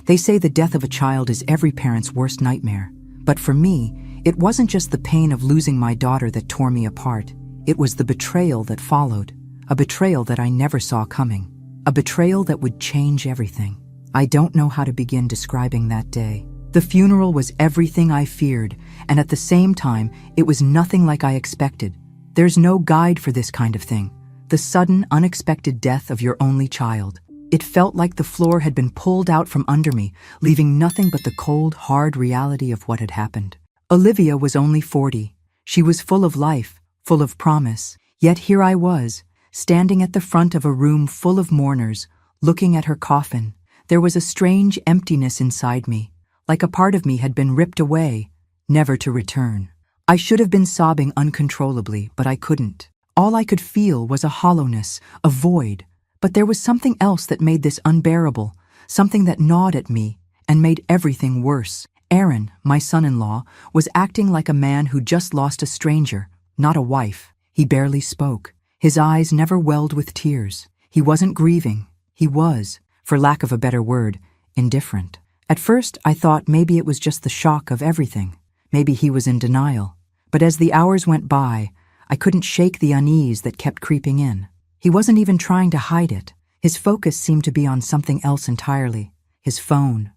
They say the death of a child is every parent's worst nightmare. But for me, it wasn't just the pain of losing my daughter that tore me apart. It was the betrayal that followed. A betrayal that I never saw coming. A betrayal that would change everything. I don't know how to begin describing that day. The funeral was everything I feared, and at the same time, it was nothing like I expected. There's no guide for this kind of thing. The sudden, unexpected death of your only child. It felt like the floor had been pulled out from under me, leaving nothing but the cold, hard reality of what had happened. Olivia was only 40. She was full of life, full of promise. Yet here I was, standing at the front of a room full of mourners, looking at her coffin. There was a strange emptiness inside me, like a part of me had been ripped away, never to return. I should have been sobbing uncontrollably, but I couldn't. All I could feel was a hollowness, a void. But there was something else that made this unbearable, something that gnawed at me and made everything worse. Aaron, my son-in-law, was acting like a man who just lost a stranger, not a wife. He barely spoke. His eyes never welled with tears. He wasn't grieving. He was, for lack of a better word, indifferent. At first, I thought maybe it was just the shock of everything. Maybe he was in denial. But as the hours went by, I couldn't shake the unease that kept creeping in. He wasn't even trying to hide it. His focus seemed to be on something else entirely. His phone,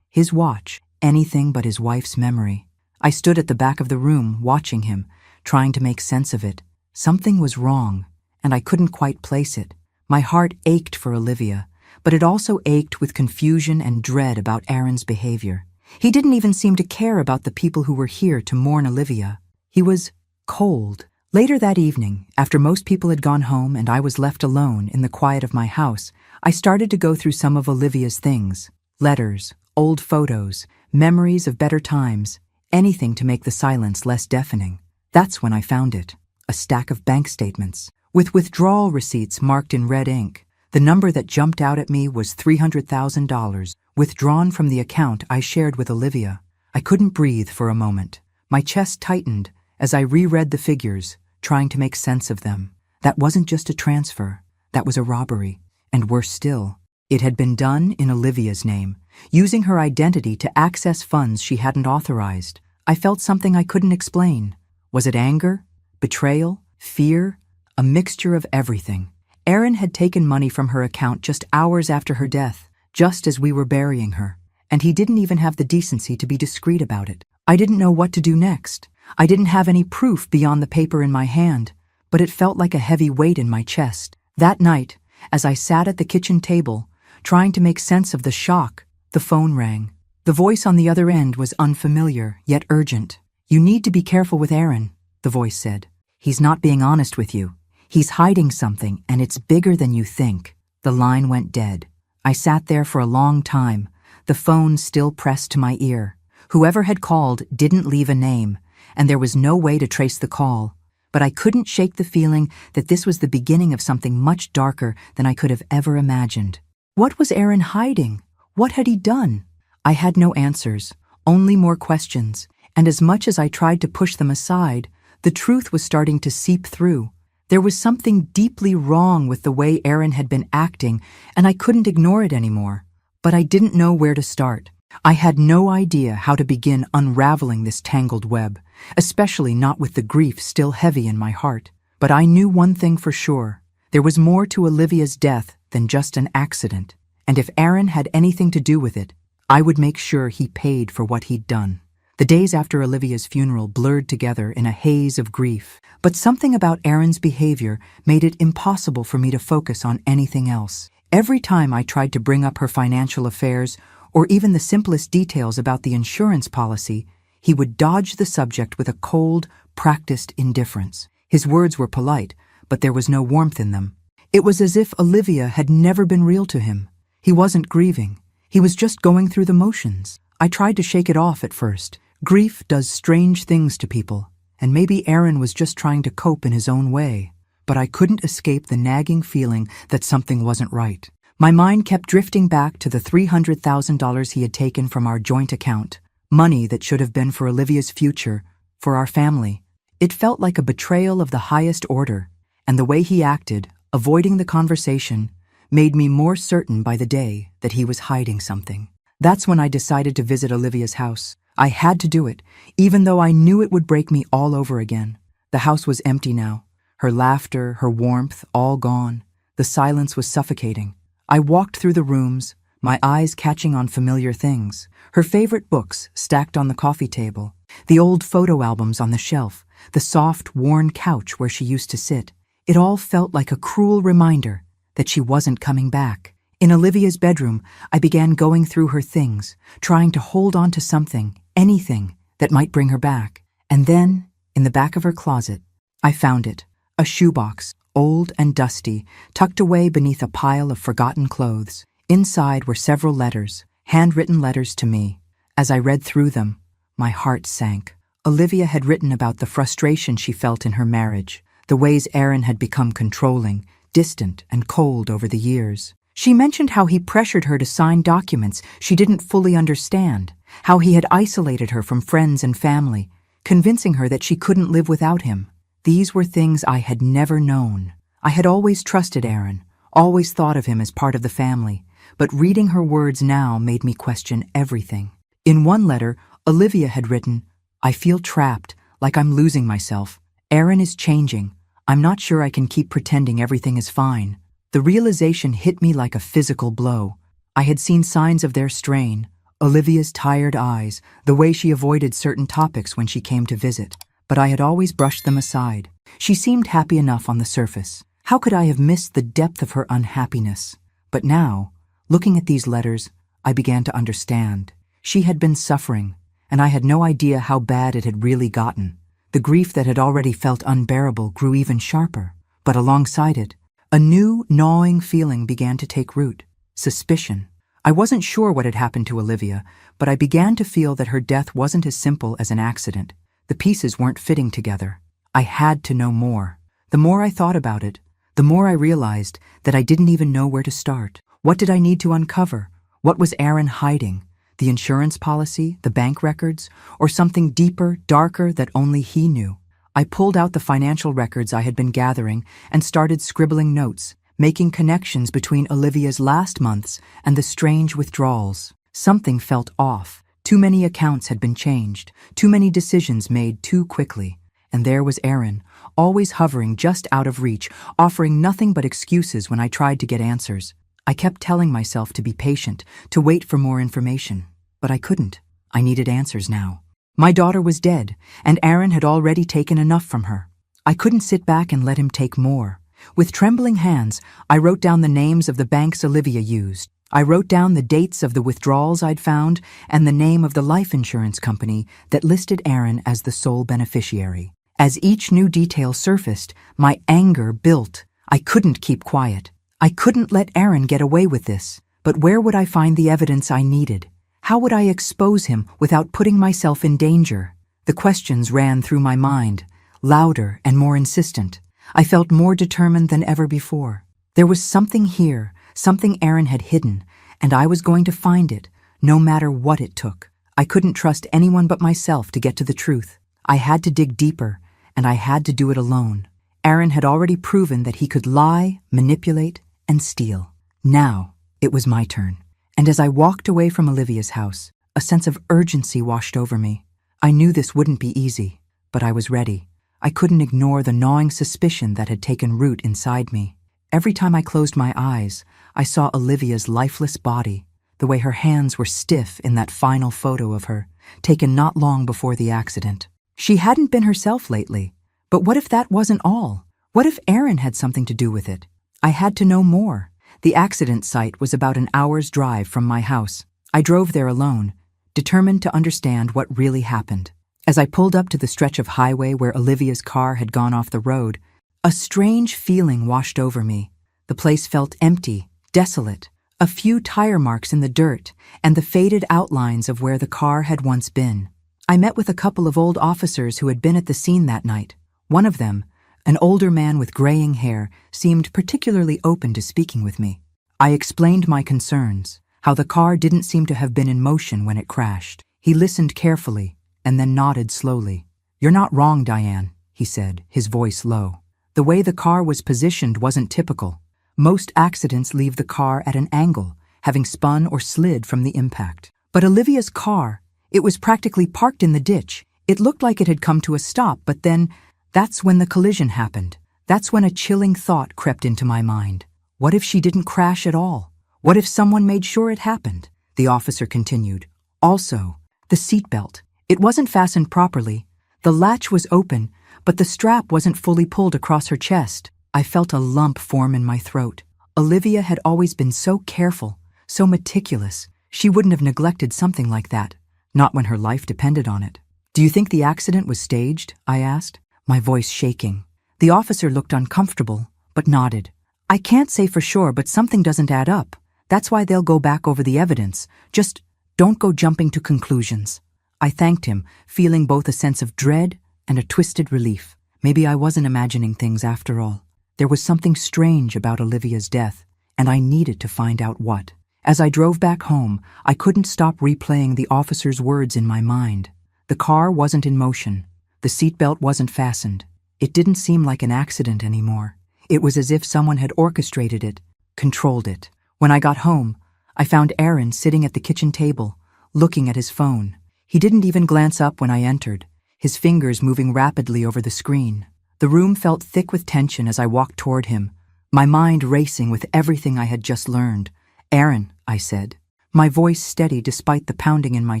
his watch, anything but his wife's memory. I stood at the back of the room, watching him, trying to make sense of it. Something was wrong, and I couldn't quite place it. My heart ached for Olivia, but it also ached with confusion and dread about Aaron's behavior. He didn't even seem to care about the people who were here to mourn Olivia. He was cold. Later that evening, after most people had gone home and I was left alone in the quiet of my house, I started to go through some of Olivia's things. Letters, old photos, memories of better times, anything to make the silence less deafening. That's when I found it. A stack of bank statements, with withdrawal receipts marked in red ink. The number that jumped out at me was $300,000, withdrawn from the account I shared with Olivia. I couldn't breathe for a moment. My chest tightened as I reread the figures, trying to make sense of them. That wasn't just a transfer. That was a robbery. And worse still, it had been done in Olivia's name, using her identity to access funds she hadn't authorized. I felt something I couldn't explain. Was it anger? Betrayal? Fear? A mixture of everything. Aaron had taken money from her account just hours after her death, just as we were burying her. And he didn't even have the decency to be discreet about it. I didn't know what to do next. I didn't have any proof beyond the paper in my hand, but it felt like a heavy weight in my chest. That night, as I sat at the kitchen table, trying to make sense of the shock, the phone rang. The voice on the other end was unfamiliar, yet urgent. "You need to be careful with Aaron," the voice said. "He's not being honest with you. He's hiding something, and it's bigger than you think." The line went dead. I sat there for a long time, the phone still pressed to my ear. Whoever had called didn't leave a name, and there was no way to trace the call. But I couldn't shake the feeling that this was the beginning of something much darker than I could have ever imagined. What was Aaron hiding? What had he done? I had no answers, only more questions, and as much as I tried to push them aside, the truth was starting to seep through. There was something deeply wrong with the way Aaron had been acting, and I couldn't ignore it anymore. But I didn't know where to start. I had no idea how to begin unraveling this tangled web, especially not with the grief still heavy in my heart. But I knew one thing for sure. There was more to Olivia's death than just an accident, and if Aaron had anything to do with it, I would make sure he paid for what he'd done. The days after Olivia's funeral blurred together in a haze of grief, but something about Aaron's behavior made it impossible for me to focus on anything else. Every time I tried to bring up her financial affairs, or even the simplest details about the insurance policy, he would dodge the subject with a cold, practiced indifference. His words were polite, but there was no warmth in them. It was as if Olivia had never been real to him. He wasn't grieving. He was just going through the motions. I tried to shake it off at first. Grief does strange things to people, and maybe Aaron was just trying to cope in his own way. But I couldn't escape the nagging feeling that something wasn't right. My mind kept drifting back to the $300,000 he had taken from our joint account, money that should have been for Olivia's future, for our family. It felt like a betrayal of the highest order, and the way he acted, avoiding the conversation, made me more certain by the day that he was hiding something. That's when I decided to visit Olivia's house. I had to do it, even though I knew it would break me all over again. The house was empty now. Her laughter, her warmth, all gone. The silence was suffocating. I walked through the rooms, my eyes catching on familiar things. Her favorite books stacked on the coffee table, the old photo albums on the shelf, the soft, worn couch where she used to sit. It all felt like a cruel reminder that she wasn't coming back. In Olivia's bedroom, I began going through her things, trying to hold on to something, anything, that might bring her back. And then, in the back of her closet, I found it. A shoebox, old and dusty, tucked away beneath a pile of forgotten clothes. Inside were several letters, handwritten letters to me. As I read through them, my heart sank. Olivia had written about the frustration she felt in her marriage, the ways Aaron had become controlling, distant, and cold over the years. She mentioned how he pressured her to sign documents she didn't fully understand, how he had isolated her from friends and family, convincing her that she couldn't live without him. These were things I had never known. I had always trusted Aaron, always thought of him as part of the family, but reading her words now made me question everything. In one letter, Olivia had written, "I feel trapped, like I'm losing myself. Aaron is changing. I'm not sure I can keep pretending everything is fine." The realization hit me like a physical blow. I had seen signs of their strain, Olivia's tired eyes, the way she avoided certain topics when she came to visit, but I had always brushed them aside. She seemed happy enough on the surface. How could I have missed the depth of her unhappiness? But now, looking at these letters, I began to understand. She had been suffering, and I had no idea how bad it had really gotten. The grief that had already felt unbearable grew even sharper, but alongside it, a new, gnawing feeling began to take root. Suspicion. I wasn't sure what had happened to Olivia, but I began to feel that her death wasn't as simple as an accident. The pieces weren't fitting together. I had to know more. The more I thought about it, the more I realized that I didn't even know where to start. What did I need to uncover? What was Aaron hiding? The insurance policy, the bank records, or something deeper, darker that only he knew? I pulled out the financial records I had been gathering and started scribbling notes, making connections between Olivia's last months and the strange withdrawals. Something felt off. Too many accounts had been changed, too many decisions made too quickly. And there was Aaron, always hovering just out of reach, offering nothing but excuses when I tried to get answers. I kept telling myself to be patient, to wait for more information. But I couldn't. I needed answers now. My daughter was dead, and Aaron had already taken enough from her. I couldn't sit back and let him take more. With trembling hands, I wrote down the names of the banks Olivia used. I wrote down the dates of the withdrawals I'd found and the name of the life insurance company that listed Aaron as the sole beneficiary. As each new detail surfaced, my anger built. I couldn't keep quiet. I couldn't let Aaron get away with this. But where would I find the evidence I needed? How would I expose him without putting myself in danger? The questions ran through my mind, louder and more insistent. I felt more determined than ever before. There was something here, something Aaron had hidden, and I was going to find it, no matter what it took. I couldn't trust anyone but myself to get to the truth. I had to dig deeper, and I had to do it alone. Aaron had already proven that he could lie, manipulate, and steal. Now, it was my turn. And as I walked away from Olivia's house, a sense of urgency washed over me. I knew this wouldn't be easy, but I was ready. I couldn't ignore the gnawing suspicion that had taken root inside me. Every time I closed my eyes, I saw Olivia's lifeless body, the way her hands were stiff in that final photo of her, taken not long before the accident. She hadn't been herself lately, but what if that wasn't all? What if Aaron had something to do with it? I had to know more. The accident site was about an hour's drive from my house. I drove there alone, determined to understand what really happened. As I pulled up to the stretch of highway where Olivia's car had gone off the road, a strange feeling washed over me. The place felt empty, desolate, a few tire marks in the dirt, and the faded outlines of where the car had once been. I met with a couple of old officers who had been at the scene that night. One of them, an older man with graying hair, seemed particularly open to speaking with me. I explained my concerns, how the car didn't seem to have been in motion when it crashed. He listened carefully, and then nodded slowly. "You're not wrong, Diane," he said, his voice low. "The way the car was positioned wasn't typical. Most accidents leave the car at an angle, having spun or slid from the impact. But Olivia's car, it was practically parked in the ditch. It looked like it had come to a stop, but then, that's when the collision happened. That's when a chilling thought crept into my mind. What if she didn't crash at all? What if someone made sure it happened? The officer continued. Also, the seatbelt. It wasn't fastened properly. The latch was open, but the strap wasn't fully pulled across her chest. I felt a lump form in my throat. Olivia had always been so careful, so meticulous. She wouldn't have neglected something like that, not when her life depended on it. "Do you think the accident was staged?" I asked, my voice shaking. The officer looked uncomfortable, but nodded. "I can't say for sure, but something doesn't add up. That's why they'll go back over the evidence. Just don't go jumping to conclusions." I thanked him, feeling both a sense of dread and a twisted relief. Maybe I wasn't imagining things after all. There was something strange about Olivia's death, and I needed to find out what. As I drove back home, I couldn't stop replaying the officer's words in my mind. The car wasn't in motion. The seatbelt wasn't fastened. It didn't seem like an accident anymore. It was as if someone had orchestrated it, controlled it. When I got home, I found Aaron sitting at the kitchen table, looking at his phone. He didn't even glance up when I entered, his fingers moving rapidly over the screen. The room felt thick with tension as I walked toward him, my mind racing with everything I had just learned. "Aaron," I said, my voice steady despite the pounding in my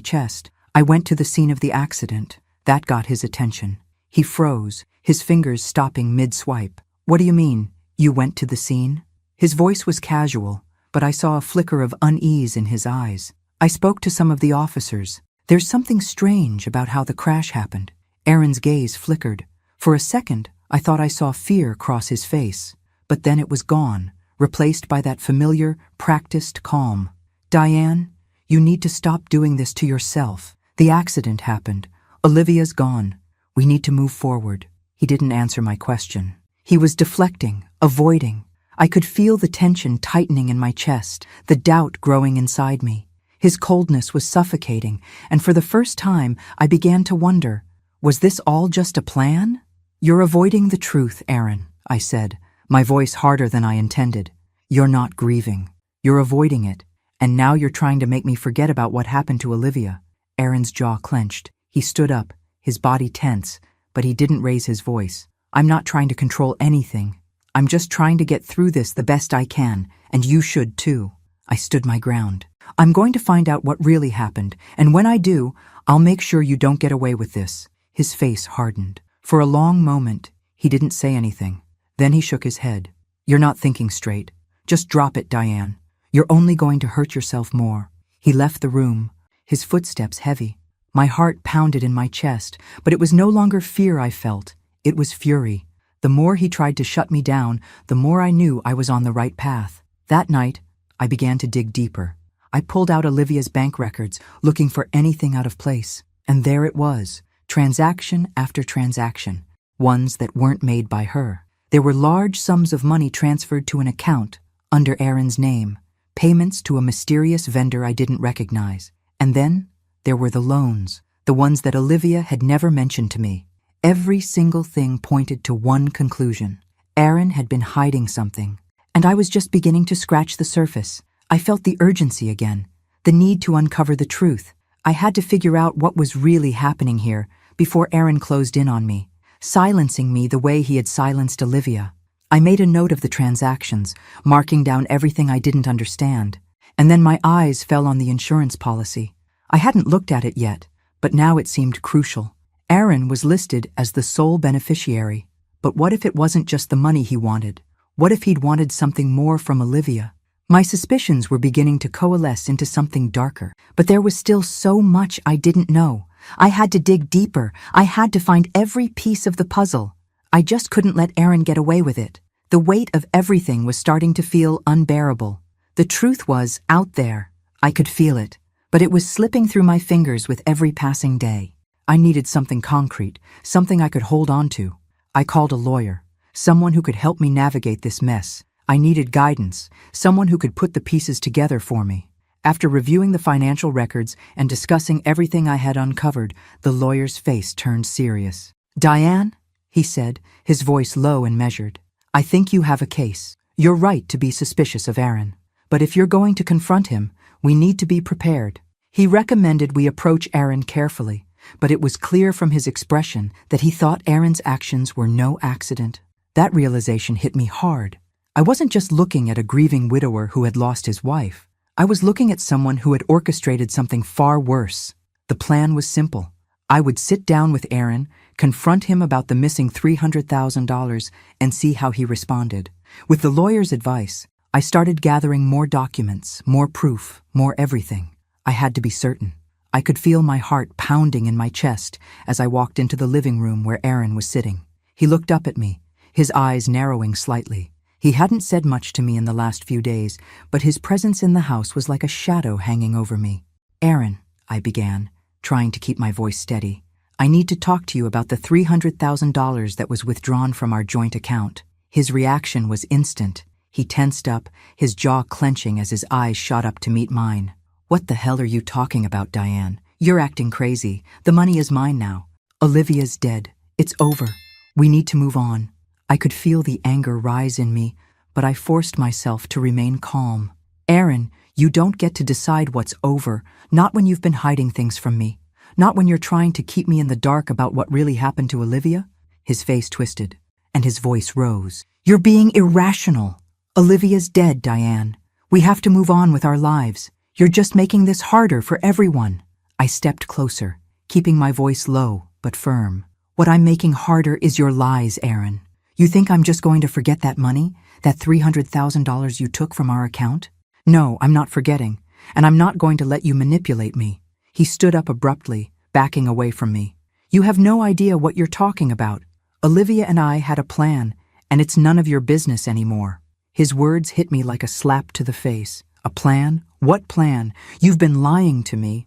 chest. "I went to the scene of the accident." That got his attention. He froze, his fingers stopping mid-swipe. "What do you mean, you went to the scene?" His voice was casual, but I saw a flicker of unease in his eyes. "I spoke to some of the officers. There's something strange about how the crash happened." Aaron's gaze flickered. For a second, I thought I saw fear cross his face, but then it was gone, replaced by that familiar, practiced calm. "Diane, you need to stop doing this to yourself. The accident happened. Olivia's gone. We need to move forward." He didn't answer my question. He was deflecting, avoiding. I could feel the tension tightening in my chest, the doubt growing inside me. His coldness was suffocating, and for the first time I began to wonder, was this all just a plan? "You're avoiding the truth, Aaron," I said, my voice harder than I intended. "You're not grieving. You're avoiding it, and now you're trying to make me forget about what happened to Olivia." Aaron's jaw clenched. He stood up, his body tense, but he didn't raise his voice. "I'm not trying to control anything. I'm just trying to get through this the best I can, and you should too." I stood my ground. "I'm going to find out what really happened, and when I do, I'll make sure you don't get away with this." His face hardened. For a long moment, he didn't say anything. Then he shook his head. "You're not thinking straight. Just drop it, Diane. You're only going to hurt yourself more." He left the room, his footsteps heavy. My heart pounded in my chest, but it was no longer fear I felt. It was fury. The more he tried to shut me down, the more I knew I was on the right path. That night, I began to dig deeper. I pulled out Olivia's bank records, looking for anything out of place. And there it was, transaction after transaction, ones that weren't made by her. There were large sums of money transferred to an account under Aaron's name, payments to a mysterious vendor I didn't recognize. And then there were the loans, the ones that Olivia had never mentioned to me. Every single thing pointed to one conclusion. Aaron had been hiding something, and I was just beginning to scratch the surface. I felt the urgency again, the need to uncover the truth. I had to figure out what was really happening here before Aaron closed in on me, silencing me the way he had silenced Olivia. I made a note of the transactions, marking down everything I didn't understand, and then my eyes fell on the insurance policy. I hadn't looked at it yet, but now it seemed crucial. Aaron was listed as the sole beneficiary, but what if it wasn't just the money he wanted? What if he'd wanted something more from Olivia? My suspicions were beginning to coalesce into something darker, but there was still so much I didn't know. I had to dig deeper. I had to find every piece of the puzzle. I just couldn't let Aaron get away with it. The weight of everything was starting to feel unbearable. The truth was out there. I could feel it, but it was slipping through my fingers with every passing day. I needed something concrete, something I could hold on to. I called a lawyer, someone who could help me navigate this mess. I needed guidance, someone who could put the pieces together for me. After reviewing the financial records and discussing everything I had uncovered, the lawyer's face turned serious. "Diane," he said, his voice low and measured, "I think you have a case. You're right to be suspicious of Aaron. But if you're going to confront him, we need to be prepared. He recommended we approach Aaron carefully, but it was clear from his expression that he thought Aaron's actions were no accident. That realization hit me hard. I wasn't just looking at a grieving widower who had lost his wife. I was looking at someone who had orchestrated something far worse. The plan was simple. I would sit down with Aaron, confront him about the missing $300,000, and see how he responded. With the lawyer's advice, I started gathering more documents, more proof, more everything. I had to be certain. I could feel my heart pounding in my chest as I walked into the living room where Aaron was sitting. He looked up at me, his eyes narrowing slightly. He hadn't said much to me in the last few days, but his presence in the house was like a shadow hanging over me. "Aaron," I began, trying to keep my voice steady, "I need to talk to you about the $300,000 that was withdrawn from our joint account." His reaction was instant. He tensed up, his jaw clenching as his eyes shot up to meet mine. "What the hell are you talking about, Diane? You're acting crazy. The money is mine now. Olivia's dead. It's over. We need to move on." I could feel the anger rise in me, but I forced myself to remain calm. "Aaron, you don't get to decide what's over, not when you've been hiding things from me, not when you're trying to keep me in the dark about what really happened to Olivia." His face twisted, and his voice rose. "You're being irrational. Olivia's dead, Diane. We have to move on with our lives. You're just making this harder for everyone." I stepped closer, keeping my voice low but firm. "What I'm making harder is your lies, Aaron. You think I'm just going to forget that money, that $300,000 you took from our account? No, I'm not forgetting, and I'm not going to let you manipulate me." He stood up abruptly, backing away from me. "You have no idea what you're talking about. Olivia and I had a plan, and it's none of your business anymore." His words hit me like a slap to the face. "A plan? What plan? You've been lying to me.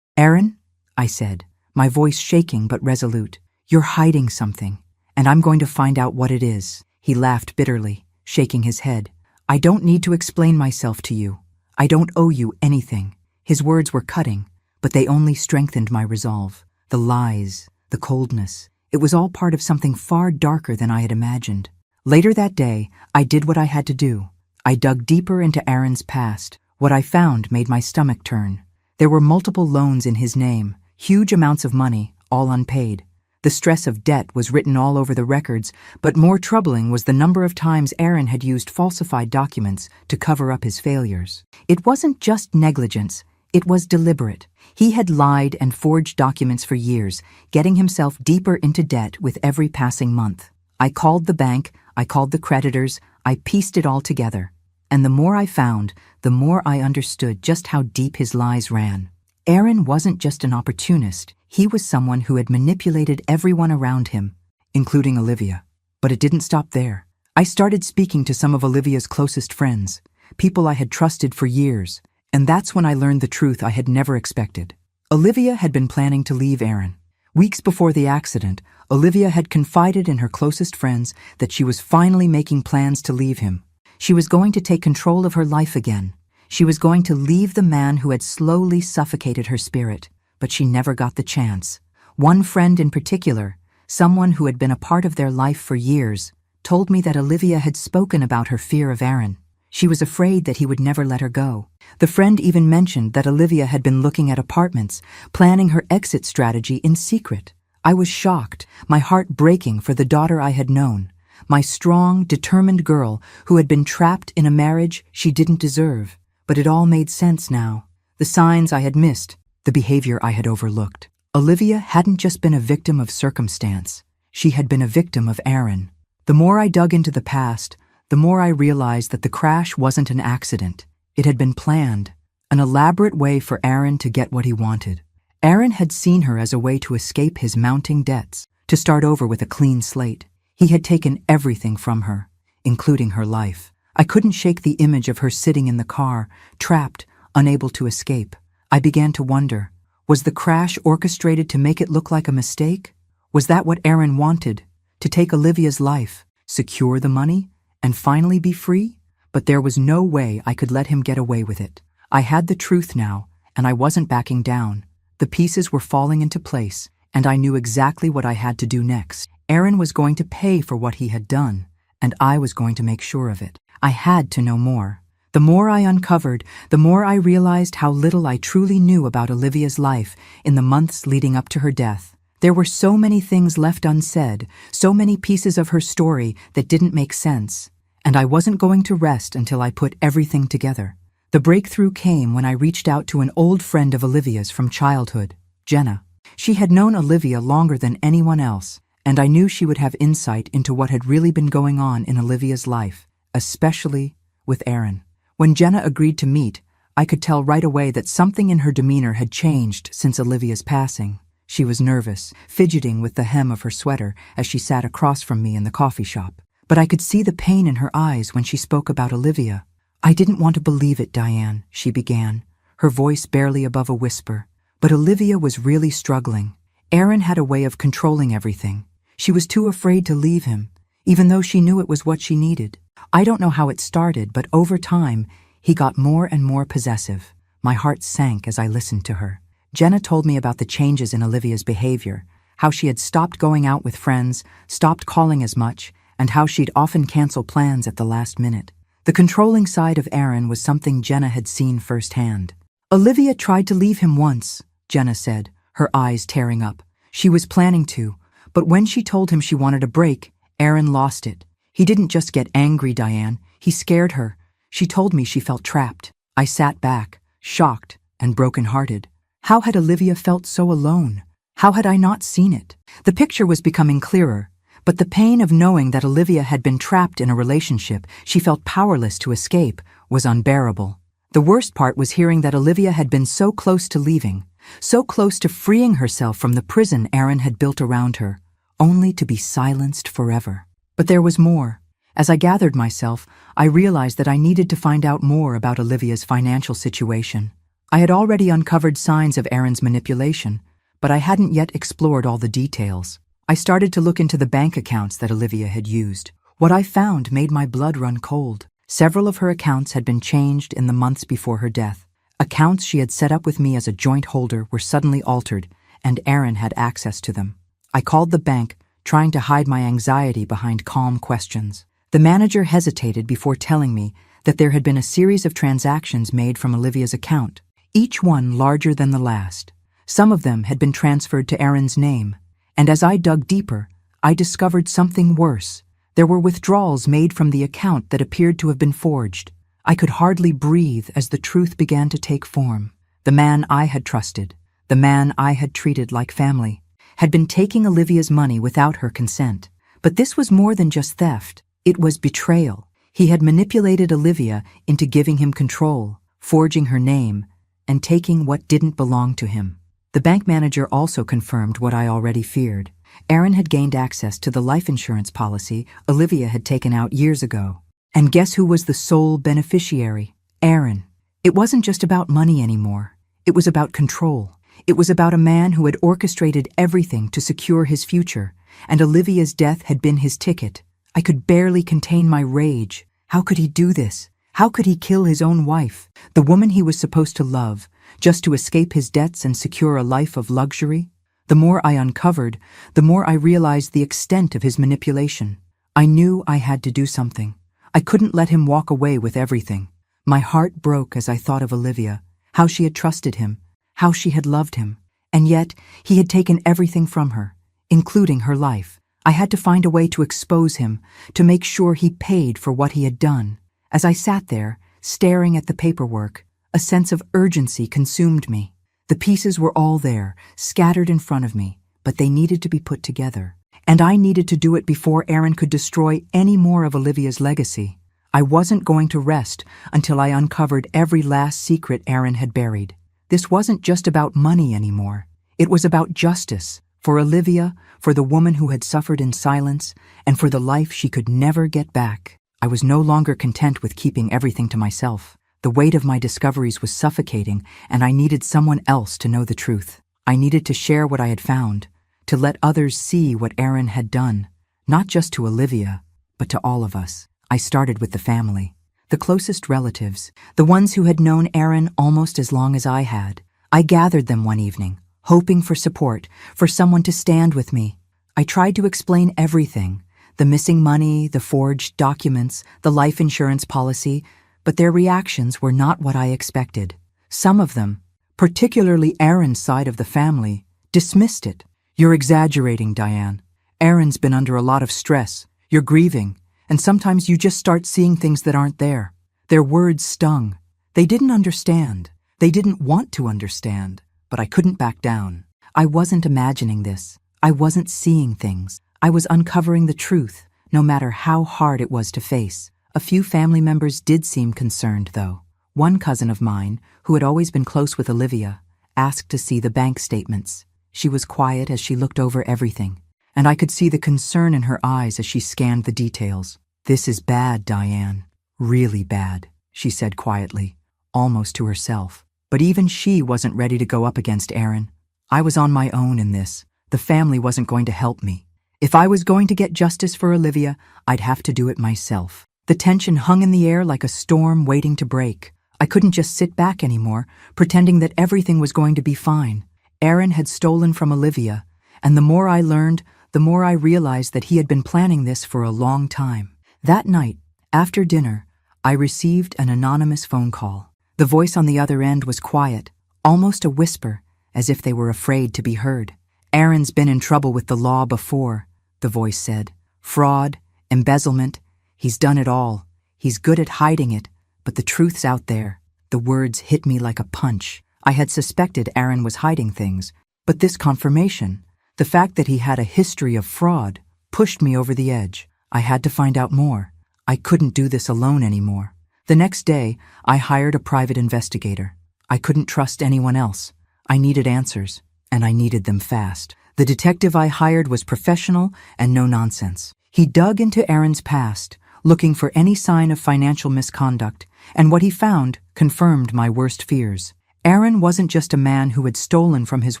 Aaron?" I said, my voice shaking but resolute. "You're hiding something, and I'm going to find out what it is." He laughed bitterly, shaking his head. "I don't need to explain myself to you. I don't owe you anything." His words were cutting, but they only strengthened my resolve. The lies, the coldness, it was all part of something far darker than I had imagined. Later that day, I did what I had to do. I dug deeper into Aaron's past. What I found made my stomach turn. There were multiple loans in his name, huge amounts of money, all unpaid. The stress of debt was written all over the records, but more troubling was the number of times Aaron had used falsified documents to cover up his failures. It wasn't just negligence, it was deliberate. He had lied and forged documents for years, getting himself deeper into debt with every passing month. I called the bank, I called the creditors, I pieced it all together. And the more I found, the more I understood just how deep his lies ran. Aaron wasn't just an opportunist, he was someone who had manipulated everyone around him, including Olivia. But it didn't stop there. I started speaking to some of Olivia's closest friends, people I had trusted for years, and that's when I learned the truth I had never expected. Olivia had been planning to leave Aaron. Weeks before the accident, Olivia had confided in her closest friends that she was finally making plans to leave him. She was going to take control of her life again. She was going to leave the man who had slowly suffocated her spirit, but she never got the chance. One friend in particular, someone who had been a part of their life for years, told me that Olivia had spoken about her fear of Aaron. She was afraid that he would never let her go. The friend even mentioned that Olivia had been looking at apartments, planning her exit strategy in secret. I was shocked, my heart breaking for the daughter I had known, my strong, determined girl who had been trapped in a marriage she didn't deserve. But it all made sense now. The signs I had missed, the behavior I had overlooked. Olivia hadn't just been a victim of circumstance. She had been a victim of Aaron. The more I dug into the past, the more I realized that the crash wasn't an accident. It had been planned, an elaborate way for Aaron to get what he wanted. Aaron had seen her as a way to escape his mounting debts, to start over with a clean slate. He had taken everything from her, including her life. I couldn't shake the image of her sitting in the car, trapped, unable to escape. I began to wonder, was the crash orchestrated to make it look like a mistake? Was that what Aaron wanted? To take Olivia's life, secure the money, and finally be free? But there was no way I could let him get away with it. I had the truth now, and I wasn't backing down. The pieces were falling into place, and I knew exactly what I had to do next. Aaron was going to pay for what he had done, and I was going to make sure of it. I had to know more. The more I uncovered, the more I realized how little I truly knew about Olivia's life in the months leading up to her death. There were so many things left unsaid, so many pieces of her story that didn't make sense, and I wasn't going to rest until I put everything together. The breakthrough came when I reached out to an old friend of Olivia's from childhood, Jenna. She had known Olivia longer than anyone else, and I knew she would have insight into what had really been going on in Olivia's life, especially with Aaron. When Jenna agreed to meet, I could tell right away that something in her demeanor had changed since Olivia's passing. She was nervous, fidgeting with the hem of her sweater as she sat across from me in the coffee shop. But I could see the pain in her eyes when she spoke about Olivia. "I didn't want to believe it, Diane," she began, her voice barely above a whisper. But Olivia was really struggling. Aaron had a way of controlling everything. She was too afraid to leave him, even though she knew it was what she needed. I don't know how it started, but over time, he got more and more possessive. My heart sank as I listened to her. Jenna told me about the changes in Olivia's behavior, how she had stopped going out with friends, stopped calling as much, and how she'd often cancel plans at the last minute. The controlling side of Aaron was something Jenna had seen firsthand. "Olivia tried to leave him once," Jenna said, her eyes tearing up. "She was planning to, but when she told him she wanted a break, Aaron lost it. He didn't just get angry, Diane. He scared her. She told me she felt trapped." I sat back, shocked and broken-hearted. How had Olivia felt so alone? How had I not seen it? The picture was becoming clearer, but the pain of knowing that Olivia had been trapped in a relationship she felt powerless to escape was unbearable. The worst part was hearing that Olivia had been so close to leaving, so close to freeing herself from the prison Aaron had built around her, only to be silenced forever. But there was more. As I gathered myself, I realized that I needed to find out more about Olivia's financial situation. I had already uncovered signs of Aaron's manipulation, but I hadn't yet explored all the details. I started to look into the bank accounts that Olivia had used. What I found made my blood run cold. Several of her accounts had been changed in the months before her death. Accounts she had set up with me as a joint holder were suddenly altered, and Aaron had access to them. I called the bank, trying to hide my anxiety behind calm questions. The manager hesitated before telling me that there had been a series of transactions made from Olivia's account, each one larger than the last. Some of them had been transferred to Aaron's name, and as I dug deeper, I discovered something worse. There were withdrawals made from the account that appeared to have been forged. I could hardly breathe as the truth began to take form. The man I had trusted, the man I had treated like family, had been taking Olivia's money without her consent. But this was more than just theft. It was betrayal. He had manipulated Olivia into giving him control, forging her name, and taking what didn't belong to him. The bank manager also confirmed what I already feared. Aaron had gained access to the life insurance policy Olivia had taken out years ago. And guess who was the sole beneficiary? Aaron. It wasn't just about money anymore. It was about control. It was about a man who had orchestrated everything to secure his future, and Olivia's death had been his ticket. I could barely contain my rage. How could he do this? How could he kill his own wife, the woman he was supposed to love, just to escape his debts and secure a life of luxury? The more I uncovered, the more I realized the extent of his manipulation. I knew I had to do something. I couldn't let him walk away with everything. My heart broke as I thought of Olivia, how she had trusted him, how she had loved him, and yet he had taken everything from her, including her life. I had to find a way to expose him, to make sure he paid for what he had done. As I sat there, staring at the paperwork, a sense of urgency consumed me. The pieces were all there, scattered in front of me, but they needed to be put together. And I needed to do it before Aaron could destroy any more of Olivia's legacy. I wasn't going to rest until I uncovered every last secret Aaron had buried. This wasn't just about money anymore. It was about justice, for Olivia, for the woman who had suffered in silence, and for the life she could never get back. I was no longer content with keeping everything to myself. The weight of my discoveries was suffocating, and I needed someone else to know the truth. I needed to share what I had found, to let others see what Aaron had done, not just to Olivia, but to all of us. I started with the family, the closest relatives, the ones who had known Aaron almost as long as I had. I gathered them one evening, hoping for support, for someone to stand with me. I tried to explain everything, the missing money, the forged documents, the life insurance policy, but their reactions were not what I expected. Some of them, particularly Aaron's side of the family, dismissed it. "You're exaggerating, Diane. Aaron's been under a lot of stress. You're grieving, and sometimes you just start seeing things that aren't there." Their words stung. They didn't understand. They didn't want to understand, but I couldn't back down. I wasn't imagining this. I wasn't seeing things. I was uncovering the truth, no matter how hard it was to face. A few family members did seem concerned, though. One cousin of mine, who had always been close with Olivia, asked to see the bank statements. She was quiet as she looked over everything, and I could see the concern in her eyes as she scanned the details. "This is bad, Diane. Really bad," she said quietly, almost to herself. But even she wasn't ready to go up against Aaron. I was on my own in this. The family wasn't going to help me. If I was going to get justice for Olivia, I'd have to do it myself. The tension hung in the air like a storm waiting to break. I couldn't just sit back anymore, pretending that everything was going to be fine. Aaron had stolen from Olivia, and the more I learned, the more I realized that he had been planning this for a long time. That night, after dinner, I received an anonymous phone call. The voice on the other end was quiet, almost a whisper, as if they were afraid to be heard. "Aaron's been in trouble with the law before," the voice said. "Fraud, embezzlement, he's done it all. He's good at hiding it, but the truth's out there." The words hit me like a punch. I had suspected Aaron was hiding things, but this confirmation, the fact that he had a history of fraud, pushed me over the edge. I had to find out more. I couldn't do this alone anymore. The next day, I hired a private investigator. I couldn't trust anyone else. I needed answers, and I needed them fast. The detective I hired was professional and no nonsense. He dug into Aaron's past, looking for any sign of financial misconduct, and what he found confirmed my worst fears. Aaron wasn't just a man who had stolen from his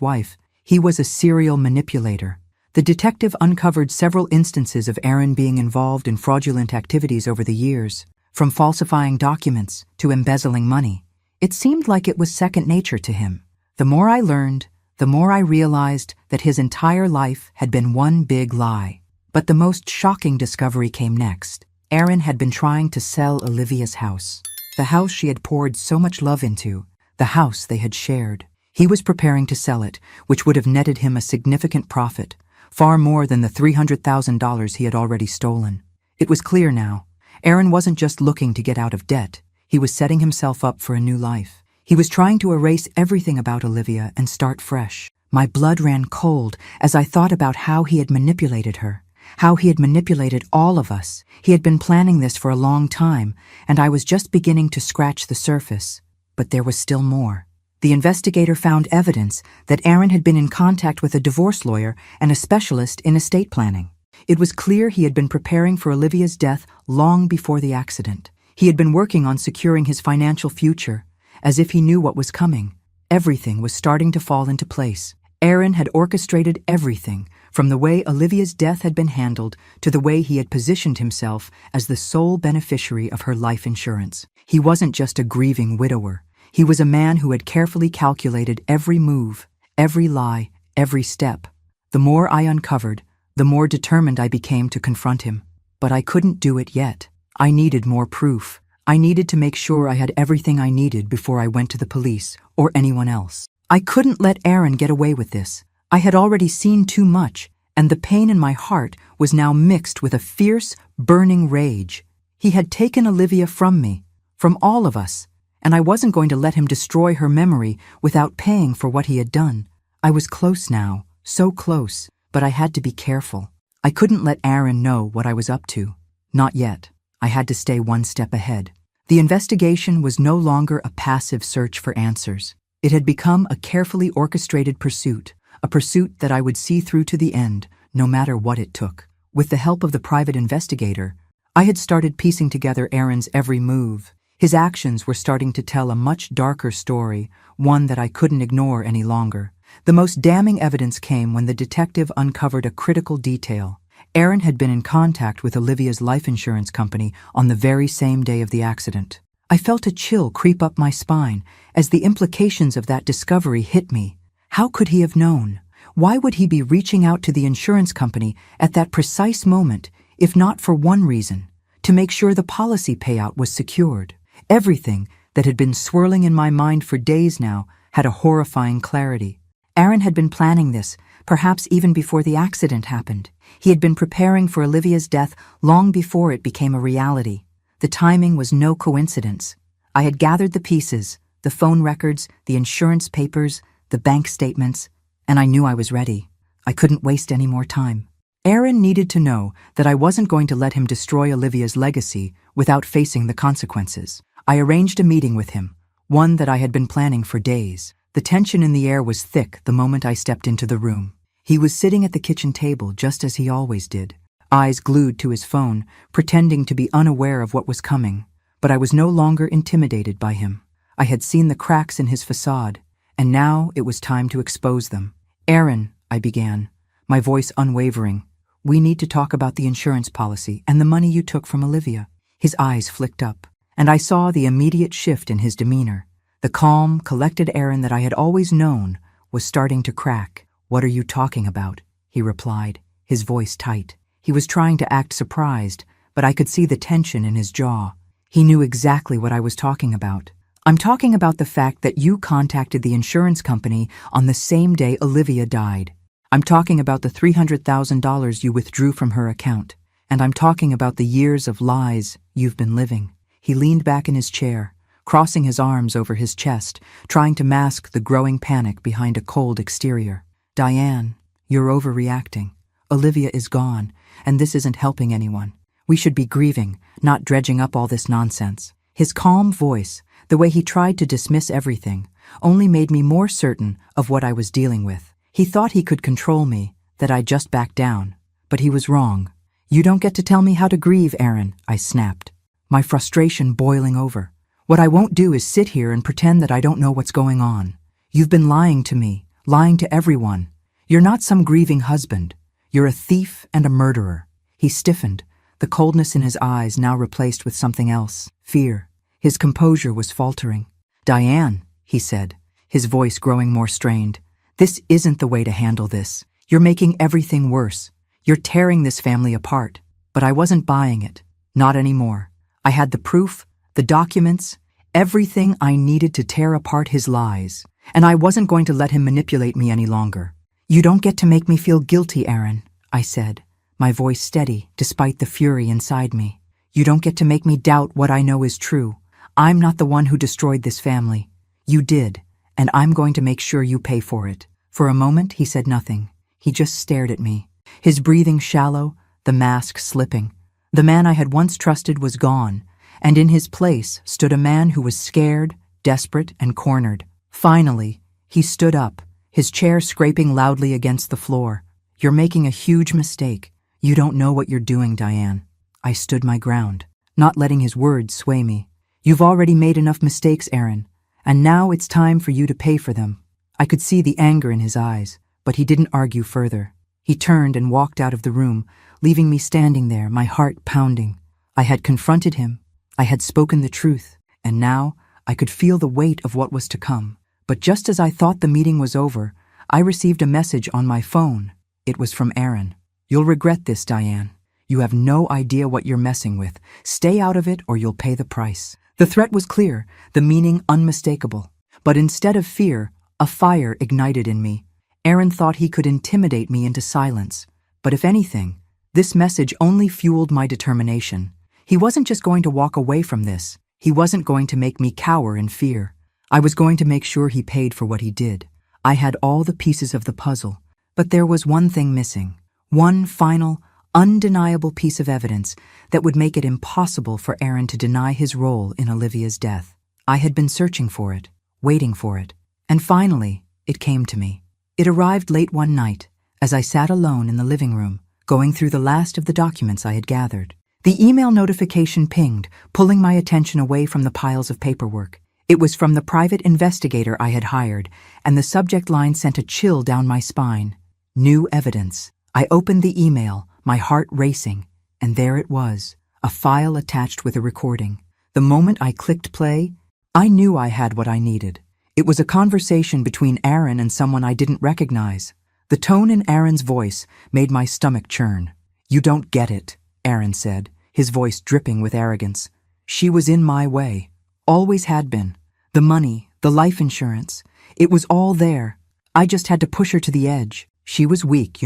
wife. He was a serial manipulator. The detective uncovered several instances of Aaron being involved in fraudulent activities over the years, from falsifying documents to embezzling money. It seemed like it was second nature to him. The more I learned, the more I realized that his entire life had been one big lie. But the most shocking discovery came next. Aaron had been trying to sell Olivia's house. The house she had poured so much love into, the house they had shared. He was preparing to sell it, which would have netted him a significant profit, far more than the $300,000 he had already stolen. It was clear now. Aaron wasn't just looking to get out of debt. He was setting himself up for a new life. He was trying to erase everything about Olivia and start fresh. My blood ran cold as I thought about how he had manipulated her, how he had manipulated all of us. He had been planning this for a long time, and I was just beginning to scratch the surface. But there was still more. The investigator found evidence that Aaron had been in contact with a divorce lawyer and a specialist in estate planning. It was clear he had been preparing for Olivia's death long before the accident. He had been working on securing his financial future, as if he knew what was coming. Everything was starting to fall into place. Aaron had orchestrated everything, from the way Olivia's death had been handled to the way he had positioned himself as the sole beneficiary of her life insurance. He wasn't just a grieving widower. He was a man who had carefully calculated every move, every lie, every step. The more I uncovered, the more determined I became to confront him. But I couldn't do it yet. I needed more proof. I needed to make sure I had everything I needed before I went to the police or anyone else. I couldn't let Aaron get away with this. I had already seen too much, and the pain in my heart was now mixed with a fierce, burning rage. He had taken Olivia from me, from all of us, and I wasn't going to let him destroy her memory without paying for what he had done. I was close now, so close, but I had to be careful. I couldn't let Aaron know what I was up to. Not yet. I had to stay one step ahead. The investigation was no longer a passive search for answers. It had become a carefully orchestrated pursuit, a pursuit that I would see through to the end, no matter what it took. With the help of the private investigator, I had started piecing together Aaron's every move. His actions were starting to tell a much darker story, one that I couldn't ignore any longer. The most damning evidence came when the detective uncovered a critical detail. Aaron had been in contact with Olivia's life insurance company on the very same day of the accident. I felt a chill creep up my spine as the implications of that discovery hit me. How could he have known? Why would he be reaching out to the insurance company at that precise moment, if not for one reason, to make sure the policy payout was secured? Everything that had been swirling in my mind for days now had a horrifying clarity. Aaron had been planning this, perhaps even before the accident happened. He had been preparing for Olivia's death long before it became a reality. The timing was no coincidence. I had gathered the pieces, the phone records, the insurance papers, the bank statements, and I knew I was ready. I couldn't waste any more time. Aaron needed to know that I wasn't going to let him destroy Olivia's legacy without facing the consequences. I arranged a meeting with him, one that I had been planning for days. The tension in the air was thick the moment I stepped into the room. He was sitting at the kitchen table just as he always did, eyes glued to his phone, pretending to be unaware of what was coming. But I was no longer intimidated by him. I had seen the cracks in his facade, and now it was time to expose them. "Aaron," I began, my voice unwavering, "we need to talk about the insurance policy and the money you took from Olivia." His eyes flicked up, and I saw the immediate shift in his demeanor. The calm, collected Aaron that I had always known was starting to crack. "What are you talking about?" he replied, his voice tight. He was trying to act surprised, but I could see the tension in his jaw. He knew exactly what I was talking about. "I'm talking about the fact that you contacted the insurance company on the same day Olivia died. I'm talking about the $300,000 you withdrew from her account. And I'm talking about the years of lies you've been living." He leaned back in his chair, crossing his arms over his chest, trying to mask the growing panic behind a cold exterior. "Diane, you're overreacting. Olivia is gone, and this isn't helping anyone. We should be grieving, not dredging up all this nonsense." His calm voice, the way he tried to dismiss everything, only made me more certain of what I was dealing with. He thought he could control me, that I'd just back down. But he was wrong. "You don't get to tell me how to grieve, Aaron," I snapped, my frustration boiling over. "What I won't do is sit here and pretend that I don't know what's going on. You've been lying to me, lying to everyone. You're not some grieving husband. You're a thief and a murderer." He stiffened, the coldness in his eyes now replaced with something else, fear. His composure was faltering. "Diane," he said, his voice growing more strained, "this isn't the way to handle this. You're making everything worse. You're tearing this family apart." But I wasn't buying it. Not anymore. I had the proof, the documents, everything I needed to tear apart his lies, and I wasn't going to let him manipulate me any longer. "You don't get to make me feel guilty, Aaron," I said, my voice steady despite the fury inside me. "You don't get to make me doubt what I know is true. I'm not the one who destroyed this family. You did, and I'm going to make sure you pay for it." For a moment, he said nothing. He just stared at me, his breathing shallow, the mask slipping. The man I had once trusted was gone, and in his place stood a man who was scared, desperate, and cornered. Finally, he stood up, his chair scraping loudly against the floor. "You're making a huge mistake. You don't know what you're doing, Diane." I stood my ground, not letting his words sway me. "You've already made enough mistakes, Aaron, and now it's time for you to pay for them." I could see the anger in his eyes, but he didn't argue further. He turned and walked out of the room, leaving me standing there, my heart pounding. I had confronted him, I had spoken the truth, and now I could feel the weight of what was to come. But just as I thought the meeting was over, I received a message on my phone. It was from Aaron. "You'll regret this, Diane. You have no idea what you're messing with. Stay out of it or you'll pay the price." The threat was clear, the meaning unmistakable. But instead of fear, a fire ignited in me. Aaron thought he could intimidate me into silence. But if anything, this message only fueled my determination. He wasn't just going to walk away from this. He wasn't going to make me cower in fear. I was going to make sure he paid for what he did. I had all the pieces of the puzzle, but there was one thing missing. One final, undeniable piece of evidence that would make it impossible for Aaron to deny his role in Olivia's death. I had been searching for it, waiting for it, and finally, it came to me. It arrived late one night, as I sat alone in the living room, going through the last of the documents I had gathered. The email notification pinged, pulling my attention away from the piles of paperwork. It was from the private investigator I had hired, and the subject line sent a chill down my spine. New evidence. I opened the email, my heart racing, and there it was, a file attached with a recording. The moment I clicked play, I knew I had what I needed. It was a conversation between Aaron and someone I didn't recognize. The tone in Aaron's voice made my stomach churn. "You don't get it," Aaron said, his voice dripping with arrogance. "She was in my way. always had been. The money, the life insurance. It was all there. I just had to push her to the edge. She was weak,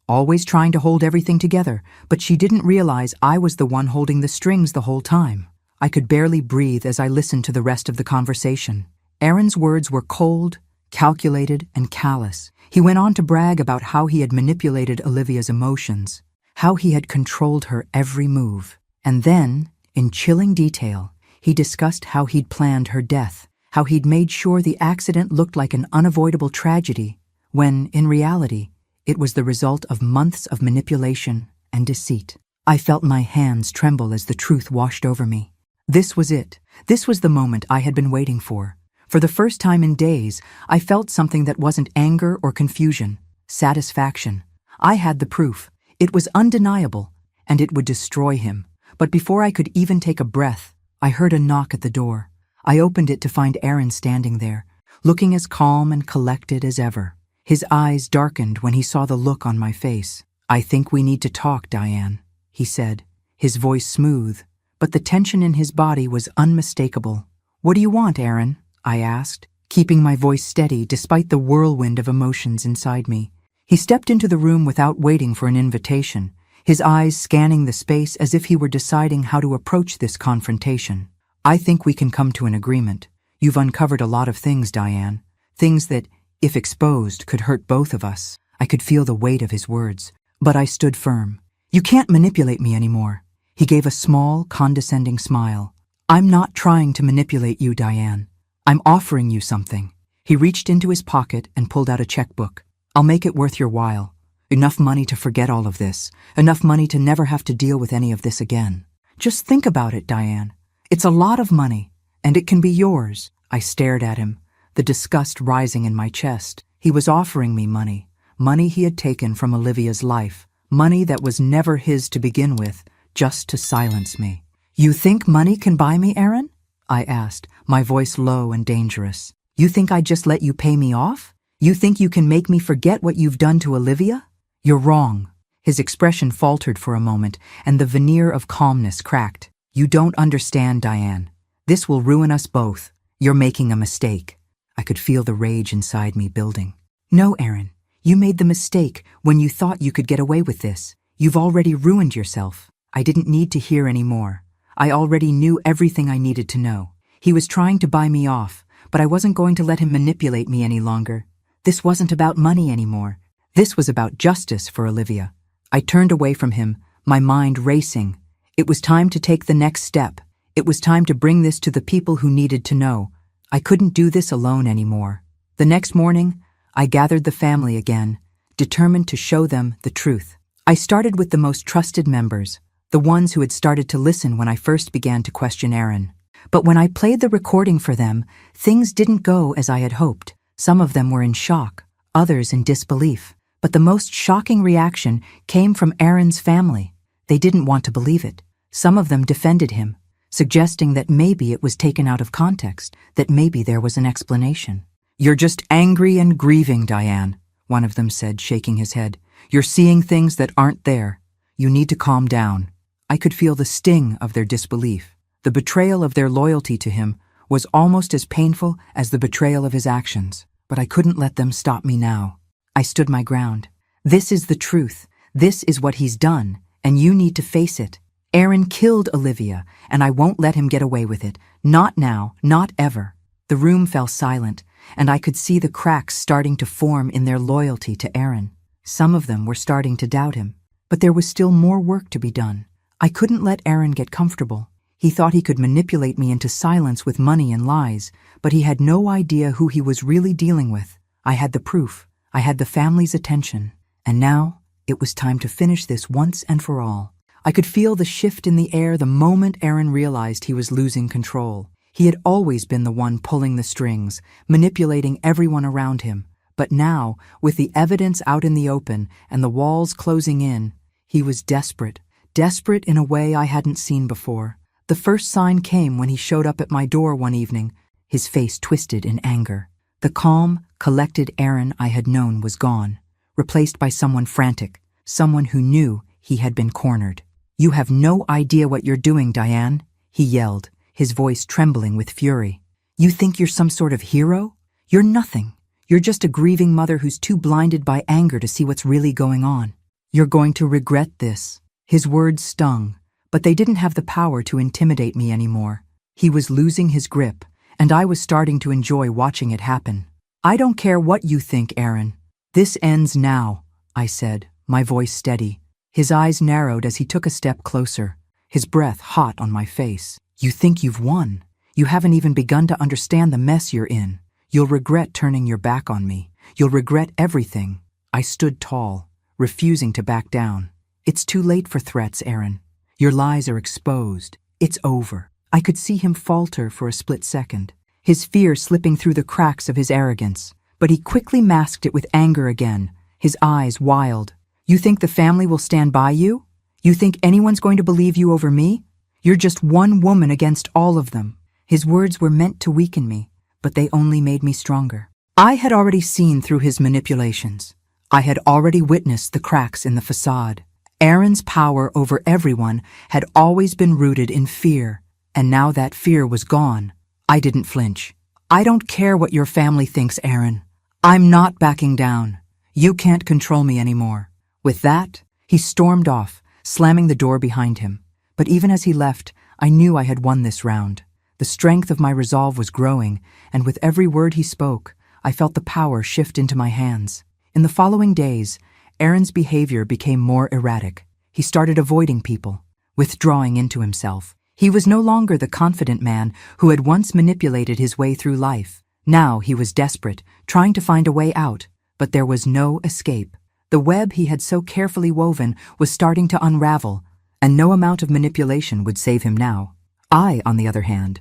always trying to hold everything together, but she didn't realize I was the one holding the strings the whole time. I could barely breathe as I listened to the rest of the conversation. Aaron's words were cold, calculated, and callous. He went on to brag about how he had manipulated Olivia's emotions, how he had controlled her every move. And then, in chilling detail, he discussed how he'd planned her death, how he'd made sure the accident looked like an unavoidable tragedy, when, in reality, it was the result of months of manipulation and deceit. I felt my hands tremble as the truth washed over me. This was it. This was the moment I had been waiting for. For the first time in days, I felt something that wasn't anger or confusion, satisfaction. I had the proof. It was undeniable, and it would destroy him. But before I could even take a breath, I heard a knock at the door. I opened it to find Aaron standing there, looking as calm and collected as ever. His eyes darkened when he saw the look on my face. "I think we need to talk, Diane," he said, his voice smooth, but the tension in his body was unmistakable. "What do you want, Aaron?" I asked, keeping my voice steady despite the whirlwind of emotions inside me. He stepped into the room without waiting for an invitation, his eyes scanning the space as if he were deciding how to approach this confrontation. "I think we can come to an agreement. You've uncovered a lot of things, Diane. Things that, if exposed, could hurt both of us." I could feel the weight of his words, but I stood firm. "You can't manipulate me anymore." He gave a small, condescending smile. "I'm not trying to manipulate you, Diane. I'm offering you something." He reached into his pocket and pulled out a checkbook. "I'll make it worth your while. Enough money to forget all of this. Enough money to never have to deal with any of this again. Just think about it, Diane. It's a lot of money, and it can be yours." I stared at him, the disgust rising in my chest. He was offering me money. Money he had taken from Olivia's life. Money that was never his to begin with, just to silence me. "You think money can buy me, Aaron?" I asked, my voice low and dangerous. "You think I'd just let you pay me off? You think you can make me forget what you've done to Olivia? You're wrong." His expression faltered for a moment, and the veneer of calmness cracked. "You don't understand, Diane. This will ruin us both. You're making a mistake." I could feel the rage inside me building. "No, Aaron. You made the mistake when you thought you could get away with this. You've already ruined yourself." I didn't need to hear any more. I already knew everything I needed to know. He was trying to buy me off, but I wasn't going to let him manipulate me any longer. This wasn't about money anymore. This was about justice for Olivia. I turned away from him, my mind racing. It was time to take the next step. It was time to bring this to the people who needed to know. I couldn't do this alone anymore. The next morning, I gathered the family again, determined to show them the truth. I started with the most trusted members, the ones who had started to listen when I first began to question Aaron. But when I played the recording for them, things didn't go as I had hoped. Some of them were in shock, others in disbelief. But the most shocking reaction came from Aaron's family. They didn't want to believe it. Some of them defended him, suggesting that maybe it was taken out of context, that maybe there was an explanation. "You're just angry and grieving, Diane," one of them said, shaking his head. "You're seeing things that aren't there. You need to calm down." I could feel the sting of their disbelief. The betrayal of their loyalty to him was almost as painful as the betrayal of his actions. But I couldn't let them stop me now. I stood my ground. "This is the truth. This is what he's done, and you need to face it. Aaron killed Olivia, and I won't let him get away with it. Not now, not ever." The room fell silent, and I could see the cracks starting to form in their loyalty to Aaron. Some of them were starting to doubt him. But there was still more work to be done. I couldn't let Aaron get comfortable. He thought he could manipulate me into silence with money and lies, but he had no idea who he was really dealing with. I had the proof. I had the family's attention. And now, it was time to finish this once and for all. I could feel the shift in the air the moment Aaron realized he was losing control. He had always been the one pulling the strings, manipulating everyone around him. But now, with the evidence out in the open and the walls closing in, he was desperate. Desperate in a way I hadn't seen before. The first sign came when he showed up at my door one evening, his face twisted in anger. The calm, collected Aaron I had known was gone, replaced by someone frantic, someone who knew he had been cornered. "You have no idea what you're doing, Diane," he yelled, his voice trembling with fury. "You think you're some sort of hero? You're nothing. You're just a grieving mother who's too blinded by anger to see what's really going on. You're going to regret this." His words stung, but they didn't have the power to intimidate me anymore. He was losing his grip, and I was starting to enjoy watching it happen. "I don't care what you think, Aaron. This ends now," I said, my voice steady. His eyes narrowed as he took a step closer, his breath hot on my face. "You think you've won? You haven't even begun to understand the mess you're in. You'll regret turning your back on me. You'll regret everything." I stood tall, refusing to back down. "It's too late for threats, Aaron. Your lies are exposed. It's over." I could see him falter for a split second, his fear slipping through the cracks of his arrogance, but he quickly masked it with anger again, his eyes wild. "You think the family will stand by you? You think anyone's going to believe you over me? You're just one woman against all of them." His words were meant to weaken me, but they only made me stronger. I had already seen through his manipulations. I had already witnessed the cracks in the facade. Aaron's power over everyone had always been rooted in fear, and now that fear was gone. I didn't flinch. "I don't care what your family thinks, Aaron. I'm not backing down. You can't control me anymore." With that, he stormed off, slamming the door behind him. But even as he left, I knew I had won this round. The strength of my resolve was growing, and with every word he spoke, I felt the power shift into my hands. In the following days, Aaron's behavior became more erratic. He started avoiding people, withdrawing into himself. He was no longer the confident man who had once manipulated his way through life. Now he was desperate, trying to find a way out, but there was no escape. The web he had so carefully woven was starting to unravel, and no amount of manipulation would save him now. I, on the other hand,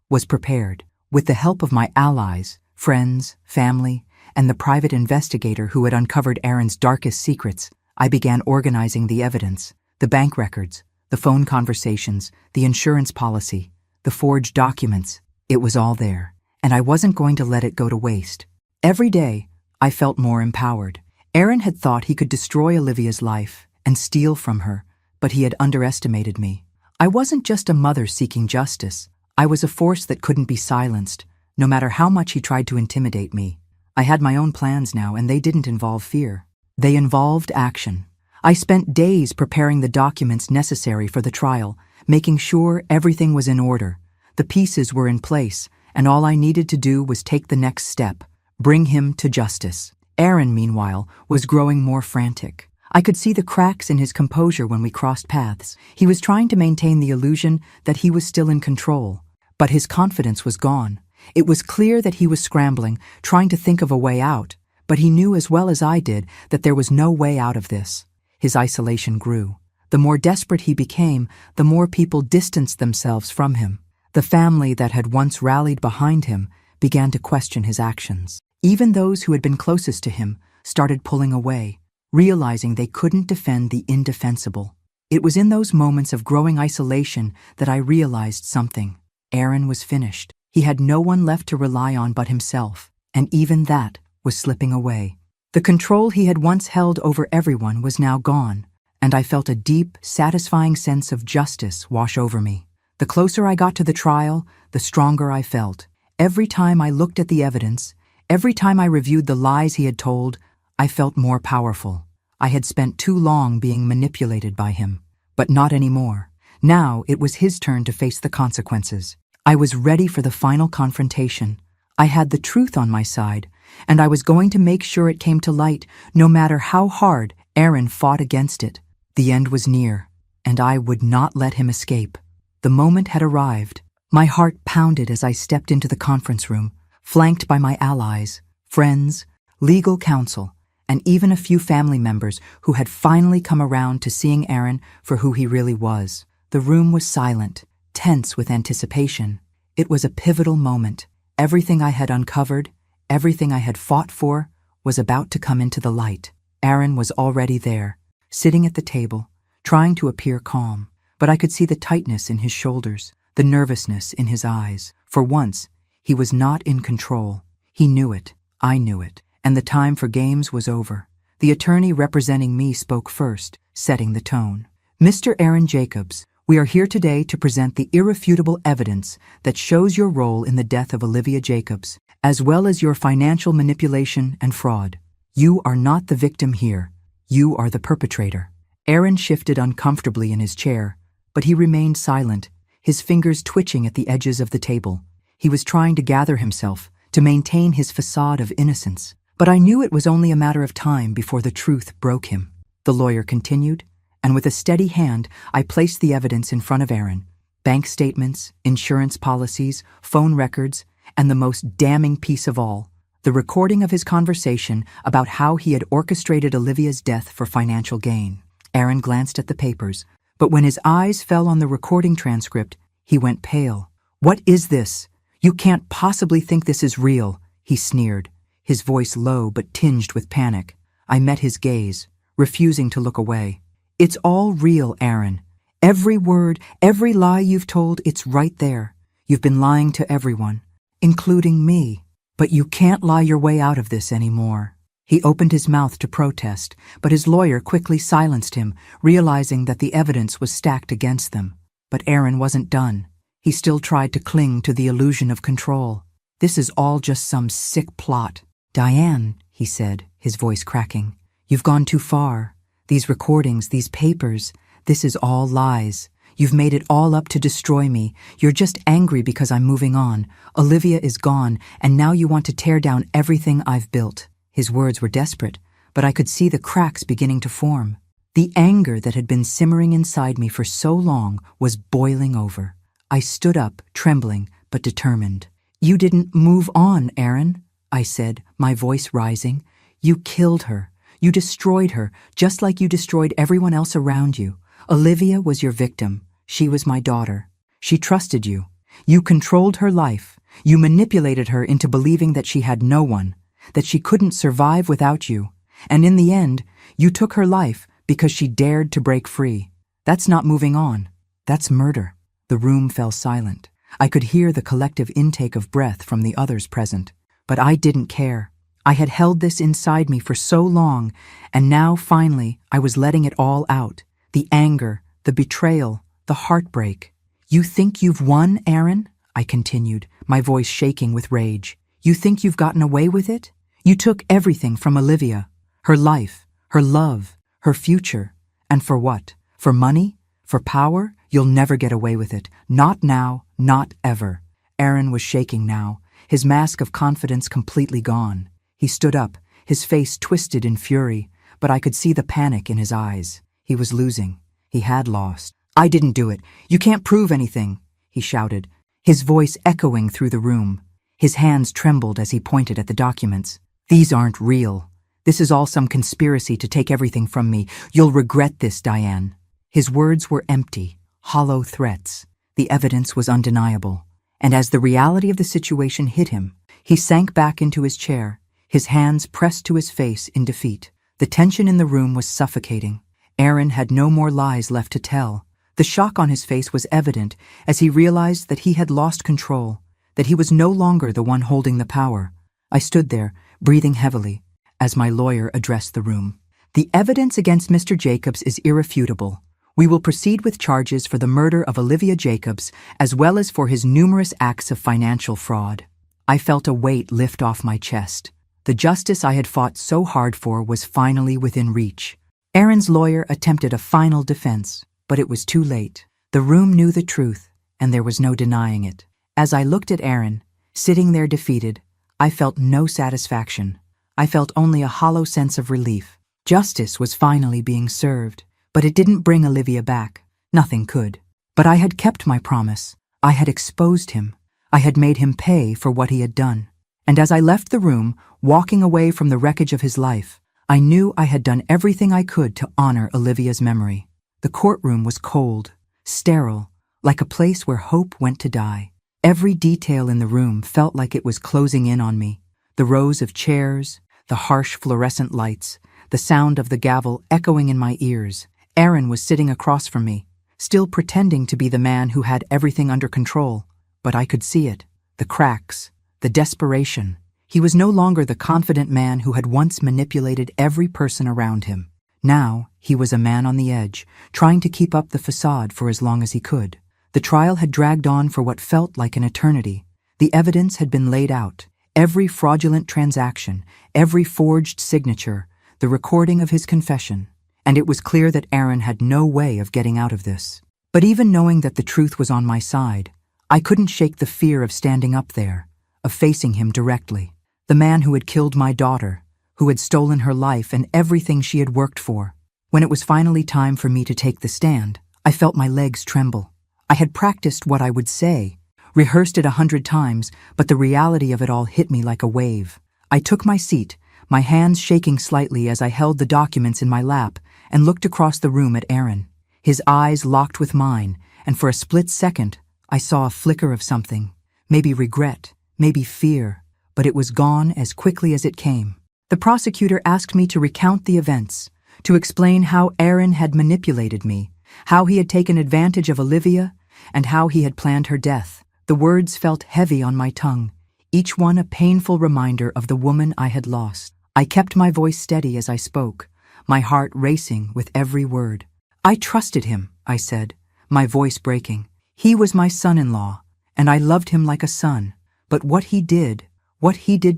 was prepared. With the help of my allies, friends, family, and the private investigator who had uncovered Aaron's darkest secrets, I began organizing the evidence, the bank records, the phone conversations, the insurance policy, the forged documents. It was all there, and I wasn't going to let it go to waste. Every day, I felt more empowered. Aaron had thought he could destroy Olivia's life and steal from her, but he had underestimated me. I wasn't just a mother seeking justice. I was a force that couldn't be silenced, no matter how much he tried to intimidate me. I had my own plans now, and they didn't involve fear. They involved action. I spent days preparing the documents necessary for the trial, making sure everything was in order. The pieces were in place, and all I needed to do was take the next step, bring him to justice. Aaron, meanwhile, was growing more frantic. I could see the cracks in his composure when we crossed paths. He was trying to maintain the illusion that he was still in control, but his confidence was gone. It was clear that he was scrambling, trying to think of a way out, but he knew as well as I did that there was no way out of this. His isolation grew. The more desperate he became, the more people distanced themselves from him. The family that had once rallied behind him began to question his actions. Even those who had been closest to him started pulling away, realizing they couldn't defend the indefensible. It was in those moments of growing isolation that I realized something. Aaron was finished. He had no one left to rely on but himself, and even that was slipping away. The control he had once held over everyone was now gone, and I felt a deep, satisfying sense of justice wash over me. The closer I got to the trial, the stronger I felt. Every time I looked at the evidence, every time I reviewed the lies he had told, I felt more powerful. I had spent too long being manipulated by him, but not anymore. Now it was his turn to face the consequences. I was ready for the final confrontation. I had the truth on my side, and I was going to make sure it came to light, no matter how hard Aaron fought against it. The end was near, and I would not let him escape. The moment had arrived. My heart pounded as I stepped into the conference room, flanked by my allies, friends, legal counsel, and even a few family members who had finally come around to seeing Aaron for who he really was. The room was silent, tense with anticipation. It was a pivotal moment. Everything I had uncovered, everything I had fought for, was about to come into the light. Aaron was already there, sitting at the table, trying to appear calm, but I could see the tightness in his shoulders, the nervousness in his eyes. For once, he was not in control. He knew it, I knew it, and the time for games was over. The attorney representing me spoke first, setting the tone. "Mr. Aaron Jacobs, We are here today to present the irrefutable evidence that shows your role in the death of Olivia Jacobs, as well as your financial manipulation and fraud. You are not the victim here. You are the perpetrator. Aaron shifted uncomfortably in his chair, but he remained silent, his fingers twitching at the edges of the table. He was trying to gather himself, to maintain his facade of innocence. But I knew it was only a matter of time before the truth broke him. The lawyer continued, and with a steady hand, I placed the evidence in front of Aaron. Bank statements, insurance policies, phone records, and the most damning piece of all, the recording of his conversation about how he had orchestrated Olivia's death for financial gain. Aaron glanced at the papers, but when his eyes fell on the recording transcript, he went pale. "What is this? You can't possibly think this is real," he sneered, his voice low but tinged with panic. I met his gaze, refusing to look away. "It's all real, Aaron. Every word, every lie you've told, it's right there. You've been lying to everyone, including me. But you can't lie your way out of this anymore." He opened his mouth to protest, but his lawyer quickly silenced him, realizing that the evidence was stacked against them. But Aaron wasn't done. He still tried to cling to the illusion of control. "This is all just some sick plot." "Diane," he said, his voice cracking, "you've gone too far. These recordings, these papers, this is all lies. You've made it all up to destroy me. You're just angry because I'm moving on. Olivia is gone, and now you want to tear down everything I've built." His words were desperate, but I could see the cracks beginning to form. The anger that had been simmering inside me for so long was boiling over. I stood up, trembling but determined. "You didn't move on, Aaron," I said, my voice rising. "You killed her. You destroyed her, just like you destroyed everyone else around you. Olivia was your victim. She was my daughter. She trusted you. You controlled her life. You manipulated her into believing that she had no one, that she couldn't survive without you. And in the end, you took her life because she dared to break free. That's not moving on. That's murder." The room fell silent. I could hear the collective intake of breath from the others present. But I didn't care. I had held this inside me for so long, and now, finally, I was letting it all out. The anger, the betrayal, the heartbreak. "You think you've won, Aaron?" I continued, my voice shaking with rage. "You think you've gotten away with it? You took everything from Olivia. Her life, her love, her future. And for what? For money? For power? You'll never get away with it. Not now, not ever." Aaron was shaking now, his mask of confidence completely gone. He stood up, his face twisted in fury, but I could see the panic in his eyes. He was losing. He had lost. "I didn't do it. You can't prove anything," he shouted, his voice echoing through the room. His hands trembled as he pointed at the documents. "These aren't real. This is all some conspiracy to take everything from me. You'll regret this, Diane." His words were empty, hollow threats. The evidence was undeniable. And as the reality of the situation hit him, he sank back into his chair, his hands pressed to his face in defeat. The tension in the room was suffocating. Aaron had no more lies left to tell. The shock on his face was evident as he realized that he had lost control, that he was no longer the one holding the power. I stood there, breathing heavily, as my lawyer addressed the room. "The evidence against Mr. Jacobs is irrefutable. We will proceed with charges for the murder of Olivia Jacobs, as well as for his numerous acts of financial fraud." I felt a weight lift off my chest. The justice I had fought so hard for was finally within reach. Aaron's lawyer attempted a final defense, but it was too late. The room knew the truth, and there was no denying it. As I looked at Aaron, sitting there defeated, I felt no satisfaction. I felt only a hollow sense of relief. Justice was finally being served, but it didn't bring Olivia back. Nothing could. But I had kept my promise. I had exposed him. I had made him pay for what he had done. And as I left the room, walking away from the wreckage of his life, I knew I had done everything I could to honor Olivia's memory. The courtroom was cold, sterile, like a place where hope went to die. Every detail in the room felt like it was closing in on me. The rows of chairs, the harsh fluorescent lights, the sound of the gavel echoing in my ears. Aaron was sitting across from me, still pretending to be the man who had everything under control. But I could see it, the cracks, the desperation. He was no longer the confident man who had once manipulated every person around him. Now, he was a man on the edge, trying to keep up the facade for as long as he could. The trial had dragged on for what felt like an eternity. The evidence had been laid out. Every fraudulent transaction, every forged signature, the recording of his confession. And it was clear that Aaron had no way of getting out of this. But even knowing that the truth was on my side, I couldn't shake the fear of standing up there, of facing him directly. The man who had killed my daughter, who had stolen her life and everything she had worked for. When it was finally time for me to take the stand, I felt my legs tremble. I had practiced what I would say, rehearsed it 100 times, but the reality of it all hit me like a wave. I took my seat, my hands shaking slightly as I held the documents in my lap and looked across the room at Aaron. His eyes locked with mine, and for a split second, I saw a flicker of something. Maybe regret, maybe fear, but it was gone as quickly as it came. The prosecutor asked me to recount the events, to explain how Aaron had manipulated me, how he had taken advantage of Olivia, and how he had planned her death. The words felt heavy on my tongue, each one a painful reminder of the woman I had lost. I kept my voice steady as I spoke, my heart racing with every word. I trusted him, I said, my voice breaking. He was my son-in-law, and I loved him like a son. But what he did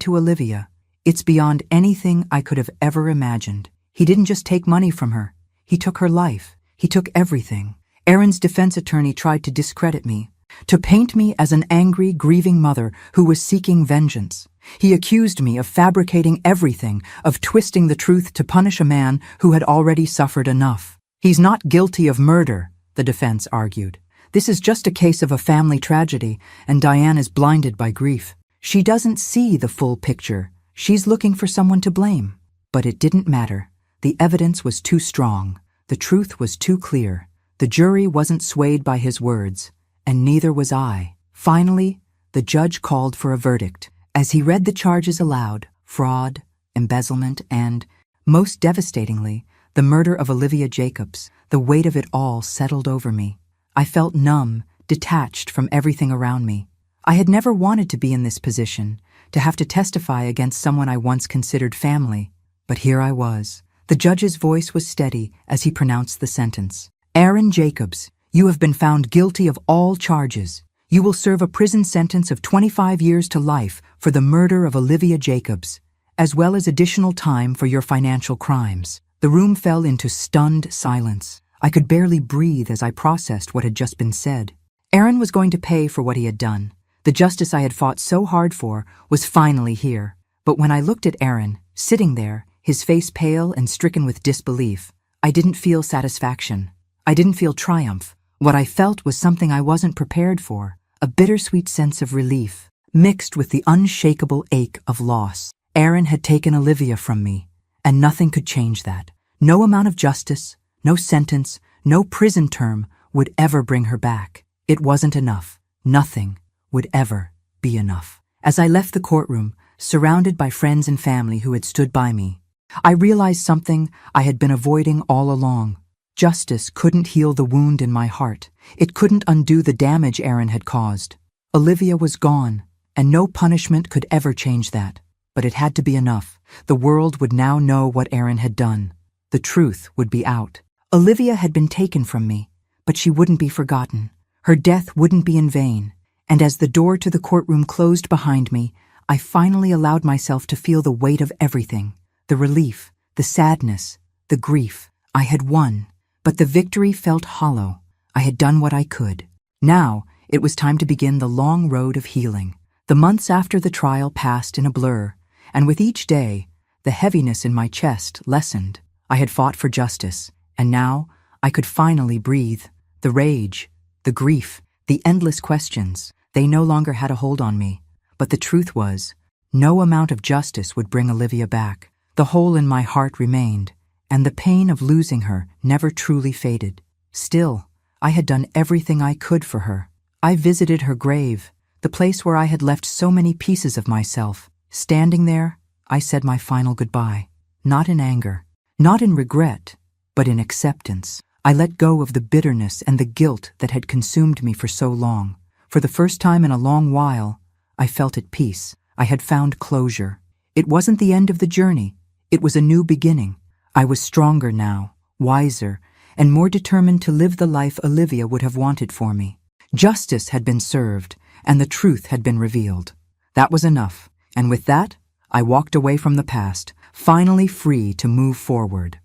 to Olivia, it's beyond anything I could have ever imagined. He didn't just take money from her. He took her life. He took everything. Aaron's defense attorney tried to discredit me, to paint me as an angry, grieving mother who was seeking vengeance. He accused me of fabricating everything, of twisting the truth to punish a man who had already suffered enough. He's not guilty of murder, the defense argued. This is just a case of a family tragedy, and Diane is blinded by grief. She doesn't see the full picture. She's looking for someone to blame. But it didn't matter. The evidence was too strong. The truth was too clear. The jury wasn't swayed by his words, and neither was I. Finally, the judge called for a verdict. As he read the charges aloud, fraud, embezzlement, and, most devastatingly, the murder of Olivia Jacobs, the weight of it all settled over me. I felt numb, detached from everything around me. I had never wanted to be in this position, to have to testify against someone I once considered family. But here I was. The judge's voice was steady as he pronounced the sentence. Aaron Jacobs, you have been found guilty of all charges. You will serve a prison sentence of 25 years to life for the murder of Olivia Jacobs, as well as additional time for your financial crimes. The room fell into stunned silence. I could barely breathe as I processed what had just been said. Aaron was going to pay for what he had done. The justice I had fought so hard for was finally here. But when I looked at Aaron, sitting there, his face pale and stricken with disbelief, I didn't feel satisfaction. I didn't feel triumph. What I felt was something I wasn't prepared for, a bittersweet sense of relief, mixed with the unshakable ache of loss. Aaron had taken Olivia from me, and nothing could change that. No amount of justice, no sentence, no prison term would ever bring her back. It wasn't enough. Nothing would ever be enough. As I left the courtroom, surrounded by friends and family who had stood by me, I realized something I had been avoiding all along. Justice couldn't heal the wound in my heart. It couldn't undo the damage Aaron had caused. Olivia was gone, and no punishment could ever change that. But it had to be enough. The world would now know what Aaron had done. The truth would be out. Olivia had been taken from me, but she wouldn't be forgotten. Her death wouldn't be in vain. And as the door to the courtroom closed behind me, I finally allowed myself to feel the weight of everything. The relief, the sadness, the grief. I had won, but the victory felt hollow. I had done what I could. Now, it was time to begin the long road of healing. The months after the trial passed in a blur, and with each day, the heaviness in my chest lessened. I had fought for justice, and now I could finally breathe. The rage, the grief, the endless questions, they no longer had a hold on me. But the truth was, no amount of justice would bring Olivia back. The hole in my heart remained, and the pain of losing her never truly faded. Still, I had done everything I could for her. I visited her grave, the place where I had left so many pieces of myself. Standing there, I said my final goodbye, not in anger, not in regret, but in acceptance. I let go of the bitterness and the guilt that had consumed me for so long. For the first time in a long while, I felt at peace. I had found closure. It wasn't the end of the journey. It was a new beginning. I was stronger now, wiser, and more determined to live the life Olivia would have wanted for me. Justice had been served, and the truth had been revealed. That was enough, and with that, I walked away from the past, finally free to move forward.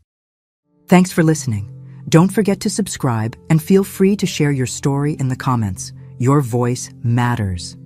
Thanks for listening. Don't forget to subscribe and feel free to share your story in the comments. Your voice matters.